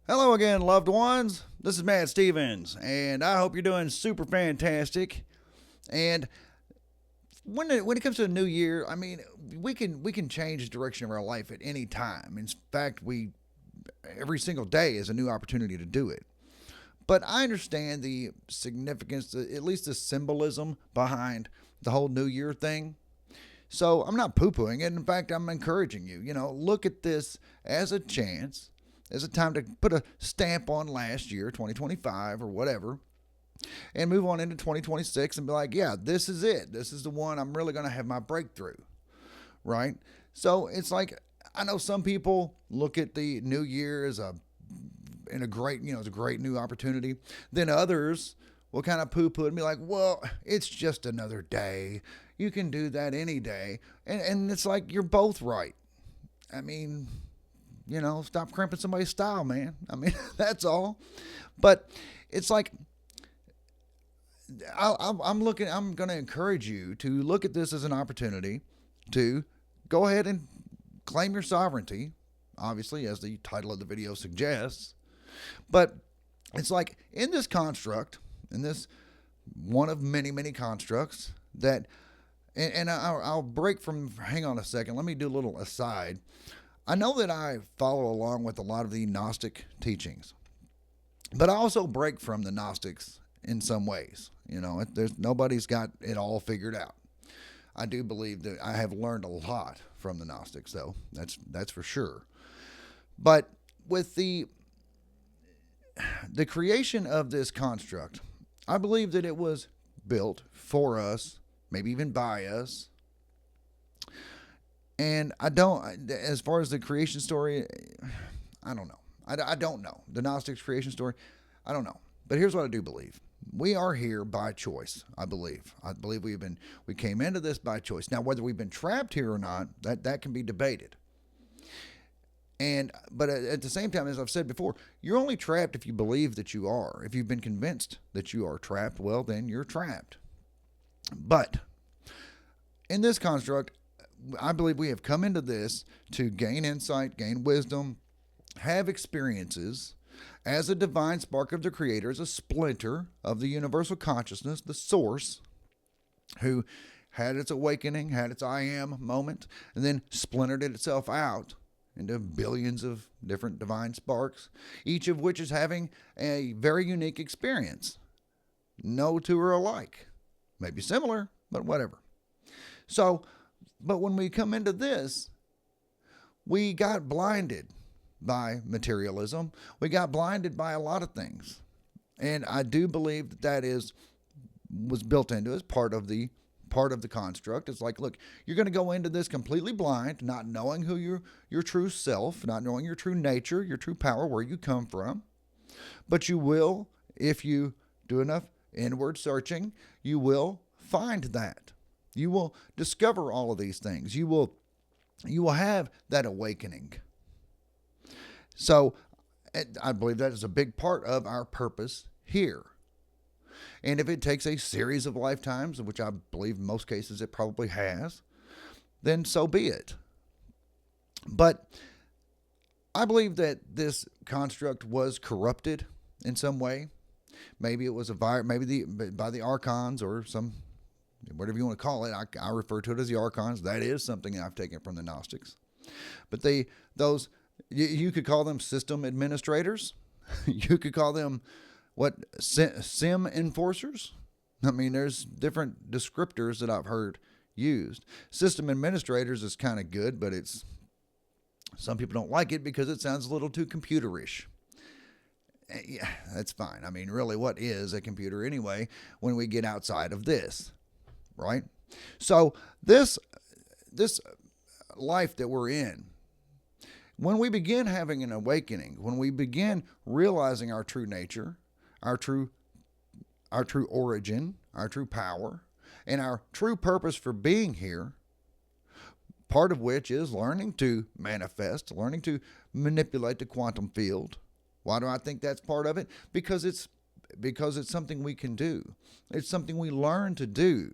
Hello again, loved ones. This is Matt Stevens, and I hope you're doing super fantastic. And when it comes to a new year, I mean, we can change the direction of our life at any time. In fact, we every single day is a new opportunity to do it. But I understand the significance, at least the symbolism behind the whole New Year thing. So I'm not poo pooing it. In fact, I'm encouraging you. Look at this as a chance, as a time to put a stamp on last year, 2025 or whatever, and move on into 2026 and be like, yeah, this is it. This is the one I'm really going to have my breakthrough, right? So it's like, I know some people look at the new year as it's a great new opportunity. Then others will kind of poo poo it and be like, well, it's just another day. You can do that any day. And it's like, you're both right. I mean, stop crimping somebody's style, man. I mean, that's all. But it's like, I'm going to encourage you to look at this as an opportunity to go ahead and claim your sovereignty, obviously, as the title of the video suggests. But it's like, in this construct, in this one of many, many constructs that, and I'll break from, hang on a second, let me do a little aside. I know that I follow along with a lot of the Gnostic teachings, but I also break from the Gnostics in some ways. Nobody's got it all figured out. I do believe that I have learned a lot from the Gnostics, though. That's for sure. But with the creation of this construct, I believe that it was built for us, maybe even by us. And I don't, as far as the creation story, I don't know. I don't know. The Gnostics creation story, I don't know. But here's what I do believe. We are here by choice, I believe. I believe we came into this by choice. Now, whether we've been trapped here or not, that can be debated. But at the same time, as I've said before, you're only trapped if you believe that you are. If you've been convinced that you are trapped, well, then you're trapped. But in this construct, I believe we have come into this to gain insight, gain wisdom, have experiences as a divine spark of the Creator, as a splinter of the universal consciousness, the source, who had its awakening, had its I am moment, and then splintered itself out into billions of different divine sparks, each of which is having a very unique experience. No two are alike. Maybe similar, but whatever. So, but when we come into this, we got blinded by materialism. We got blinded by a lot of things. And I do believe that was built into as part of the construct. It's like, look, you're going to go into this completely blind, not knowing who your true self, not knowing your true nature, your true power, where you come from. But you will, if you do enough inward searching, you will find that. You will discover all of these things. You will have that awakening. So I believe that is a big part of our purpose here. And if it takes a series of lifetimes, which I believe in most cases it probably has, then so be it. But I believe that this construct was corrupted in some way. Maybe it was by the Archons or some, whatever you want to call it. I refer to it as the Archons. That is something I've taken from the Gnostics. But you could call them system administrators. You could call them sim enforcers. I mean, there's different descriptors that I've heard used. System administrators is kind of good, but some people don't like it because it sounds a little too computerish. Yeah, that's fine. I mean, really, what is a computer anyway when we get outside of this, right? So this life that we're in, when we begin having an awakening, when we begin realizing our true nature, our true origin, our true power, and our true purpose for being here, part of which is learning to manifest, learning to manipulate the quantum field. Why do I think that's part of it? Because it's something we can do. It's something we learn to do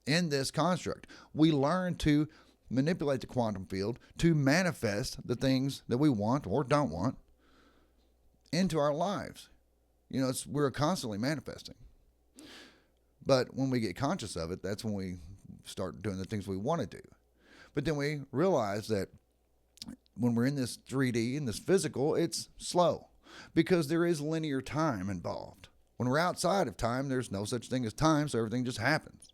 in this construct. We learn to manipulate the quantum field to manifest the things that we want or don't want into our lives. We're constantly manifesting. But when we get conscious of it, that's when we start doing the things we want to do. But then we realize that when we're in this 3D, in this physical, it's slow because there is linear time involved. When we're outside of time, there's no such thing as time, so everything just happens.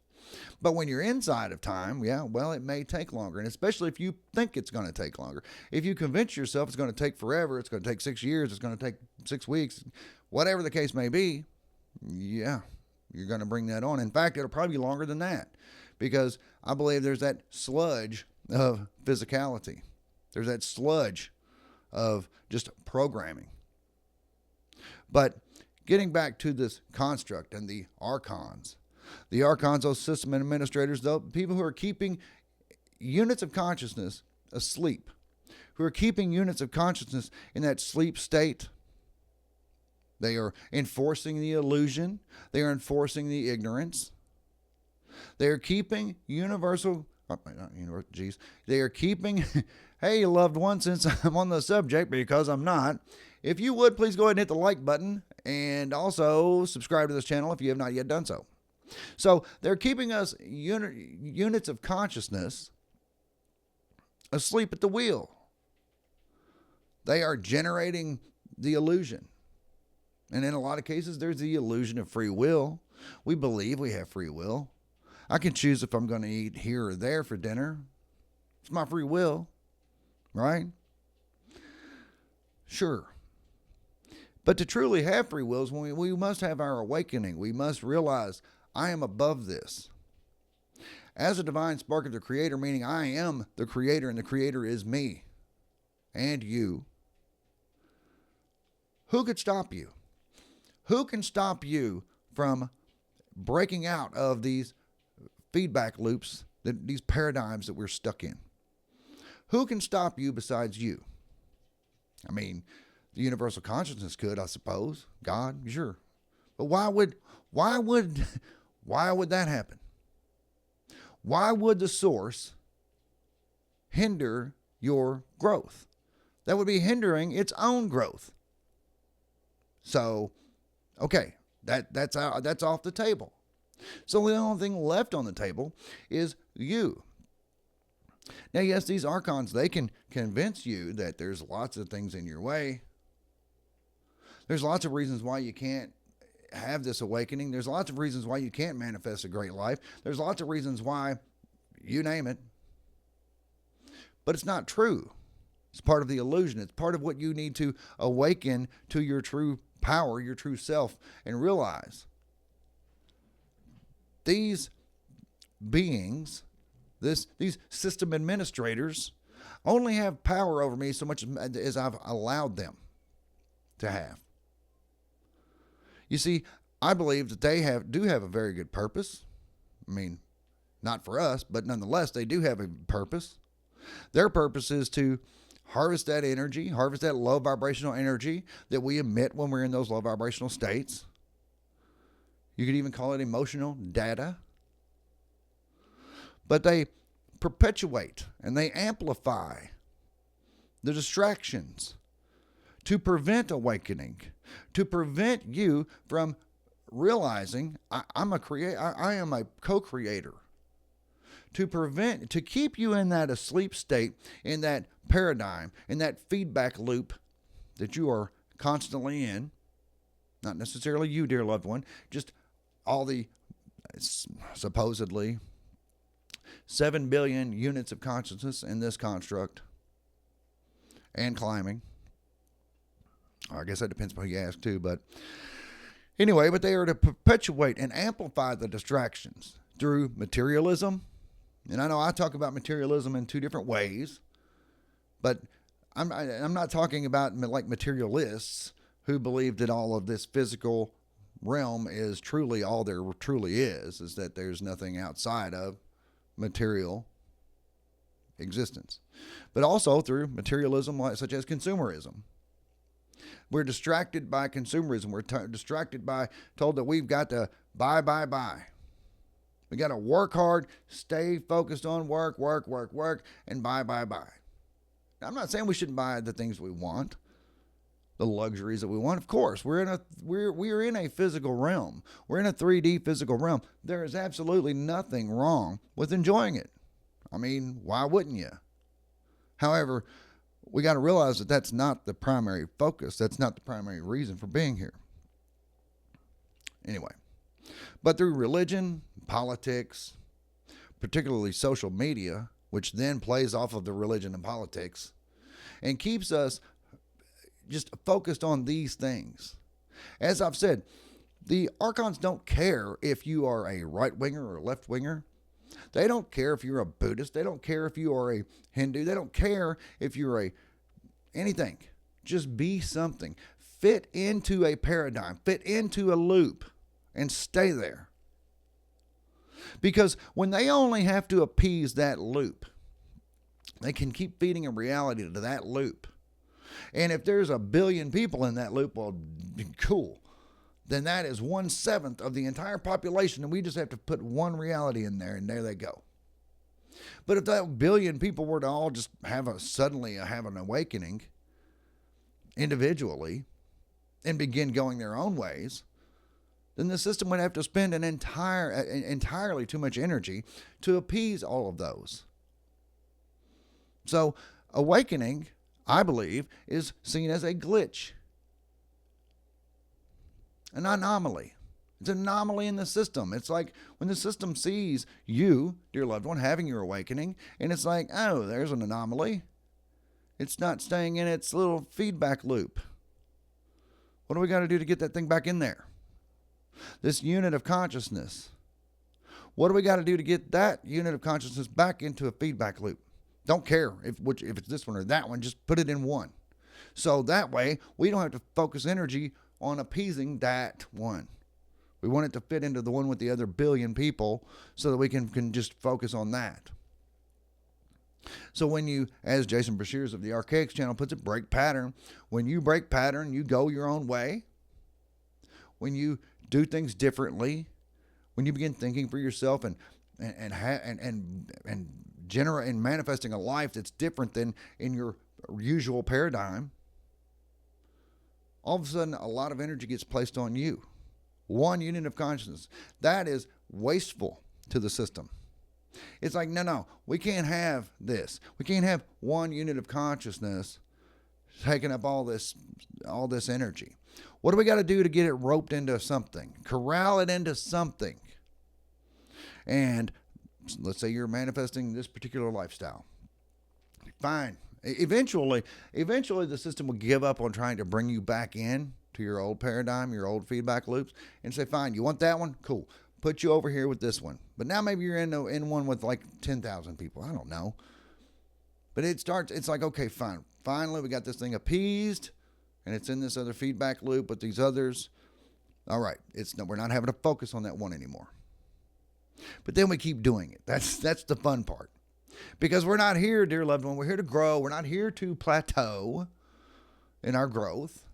But when you're inside of time, it may take longer. And especially if you think it's going to take longer. If you convince yourself it's going to take forever, it's going to take 6 years, it's going to take 6 weeks, whatever the case may be, you're going to bring that on. In fact, it'll probably be longer than that because I believe there's that sludge of physicality. There's that sludge of just programming. But getting back to this construct and the Archons. The Archons, those system administrators, though, people who are keeping units of consciousness asleep, who are keeping units of consciousness in that sleep state. They are enforcing the illusion. They are enforcing the ignorance. They are keeping they are keeping, hey, loved one, since I'm on the subject, because I'm not, if you would, please go ahead and hit the like button and also subscribe to this channel if you have not yet done so. So they're keeping us units of consciousness asleep at the wheel. They are generating the illusion. And in a lot of cases, there's the illusion of free will. We believe we have free will. I can choose if I'm going to eat here or there for dinner. It's my free will, right? Sure. But to truly have free wills, we must have our awakening. We must realize I am above this. As a divine spark of the Creator, meaning I am the Creator and the Creator is me and you. Who could stop you? Who can stop you from breaking out of these feedback loops, these paradigms that we're stuck in? Who can stop you besides you? I mean, the universal consciousness could, I suppose. God, sure. But why would that happen? Why would the source hinder your growth? That would be hindering its own growth. So, okay, that's off the table. So the only thing left on the table is you. Now, yes, these Archons, they can convince you that there's lots of things in your way. There's lots of reasons why you can't have this awakening. There's lots of reasons why you can't manifest a great life. There's lots of reasons why, you name it. But it's not true. It's part of the illusion. It's part of what you need to awaken to your true power, your true self, and realize these beings, these system administrators, only have power over me so much as I've allowed them to have. You see, I believe that they do have a very good purpose. I mean, not for us, but nonetheless, they do have a purpose. Their purpose is to harvest that energy, harvest that low vibrational energy that we emit when we're in those low vibrational states. You could even call it emotional data. But they perpetuate and they amplify the distractions to prevent awakening, to prevent you from realizing I am a co-creator, to keep you in that asleep state, in that paradigm, in that feedback loop that you are constantly in. Not necessarily you, dear loved one, just all the supposedly 7 billion units of consciousness in this construct and climbing. I guess that depends on who you ask too, but anyway, but they are to perpetuate and amplify the distractions through materialism. And I know I talk about materialism in two different ways, but I'm not talking about like materialists who believe that all of this physical realm is truly all there truly is that there's nothing outside of material existence. But also through materialism such as consumerism. We're distracted by consumerism. We're distracted by told that we've got to buy. We got to work hard, stay focused on work, and buy. Now, I'm not saying we shouldn't buy the things we want. the luxuries that we want. Of course, we're in a physical realm. We're in a 3D physical realm. There is absolutely nothing wrong with enjoying it. I mean, why wouldn't you? However, we got to realize that that's not the primary focus. That's not the primary reason for being here. Anyway, but through religion, politics, particularly social media, which then plays off of the religion and politics, and keeps us just focused on these things. As I've said, the Archons don't care if you are a right-winger or a left-winger. They don't care if you're a Buddhist. They don't care if you are a Hindu. They don't care if you're a anything. Just be something. Fit into a paradigm. Fit into a loop and stay there. Because when they only have to appease that loop, they can keep feeding a reality to that loop. And if there's 1 billion people in that loop, well, cool. Then that is 1/7 of the entire population, and we just have to put one reality in there, and there they go. But if that 1 billion people were to all just suddenly have an awakening individually and begin going their own ways, then the system would have to spend entirely too much energy to appease all of those. So awakening, I believe, is seen as a glitch, an anomaly. It's an anomaly in the system. It's like when the system sees you, dear loved one, having your awakening, and it's like, oh, there's an anomaly. It's not staying in its little feedback loop. What do we got to do to get that thing back in there? This unit of consciousness. What do we got to do to get that unit of consciousness back into a feedback loop? Don't care if it's this one or that one. Just put it in one. So that way, we don't have to focus energy on appeasing that one. We want it to fit into the one with the other 1 billion people so that we can just focus on that. So when you, as Jason Brashears of the Archaics channel puts it, break pattern. When you break pattern, you go your own way. When you do things differently, when you begin thinking for yourself and manifesting a life that's different than in your usual paradigm, all of a sudden a lot of energy gets placed on you. One unit of consciousness. That is wasteful to the system. It's like, no, we can't have this. We can't have one unit of consciousness taking up all this energy. What do we got to do to get it roped into something? Corral it into something. And let's say you're manifesting this particular lifestyle. Fine. Eventually the system will give up on trying to bring you back in to your old paradigm, your old feedback loops, and say, fine, you want that one? Cool. Put you over here with this one. But now maybe you're in one with like 10,000 people. I don't know. But it's like, okay, fine. Finally, we got this thing appeased, and it's in this other feedback loop with these others. All right. We're not having to focus on that one anymore. But then we keep doing it. That's the fun part. Because we're not here, dear loved one. We're here to grow. We're not here to plateau in our growth.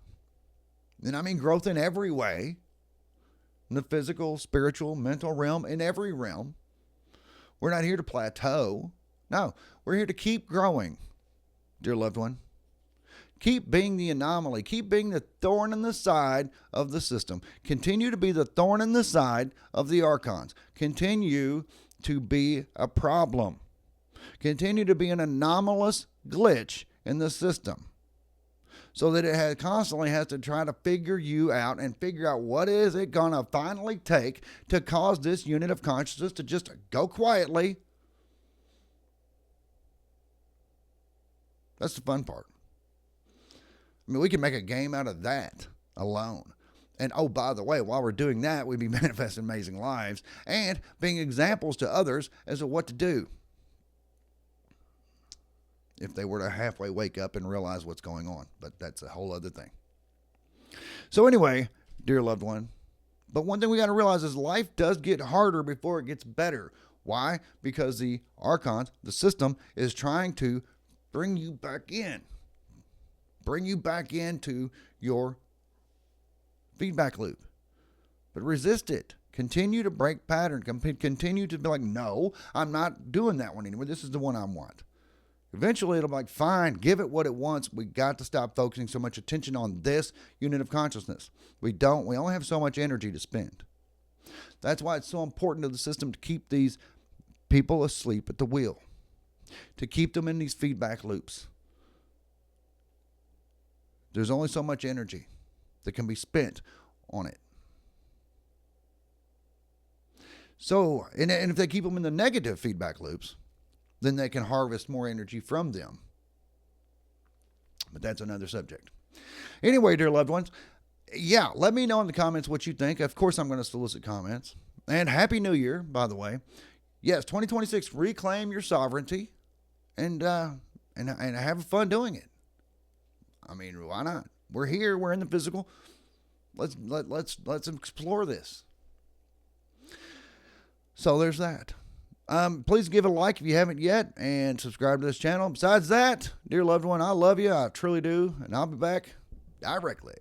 And I mean growth in every way. In the physical, spiritual, mental realm, in every realm. We're not here to plateau. No, we're here to keep growing, dear loved one. Keep being the anomaly. Keep being the thorn in the side of the system. Continue to be the thorn in the side of the Archons. Continue to be a problem. Continue to be an anomalous glitch in the system. So that it constantly has to try to figure you out and figure out what is it going to finally take to cause this unit of consciousness to just go quietly. That's the fun part. I mean, we can make a game out of that alone. And oh, by the way, while we're doing that, we'd be manifesting amazing lives and being examples to others as to what to do if they were to halfway wake up and realize what's going on. But that's a whole other thing. So anyway, dear loved one, but one thing we got to realize is life does get harder before it gets better. Why? Because the Archons, the system, is trying to bring you back in. Bring you back into your feedback loop. But resist it. Continue to break pattern. Continue to be like, no, I'm not doing that one anymore. This is the one I want. Eventually, it'll be like, fine, give it what it wants. We got to stop focusing so much attention on this unit of consciousness. We only have so much energy to spend. That's why it's so important to the system to keep these people asleep at the wheel, to keep them in these feedback loops. There's only so much energy that can be spent on it. So, and if they keep them in the negative feedback loops, then they can harvest more energy from them. But that's another subject. Anyway, dear loved ones, yeah, let me know in the comments what you think. Of course, I'm going to solicit comments. And Happy New Year, by the way. Yes, 2026, reclaim your sovereignty and have fun doing it. I mean, why not? We're here. We're in the physical. Let's explore this. So there's that. Please give it a like if you haven't yet, and subscribe to this channel. Besides that, dear loved one, I love you. I truly do, and I'll be back directly.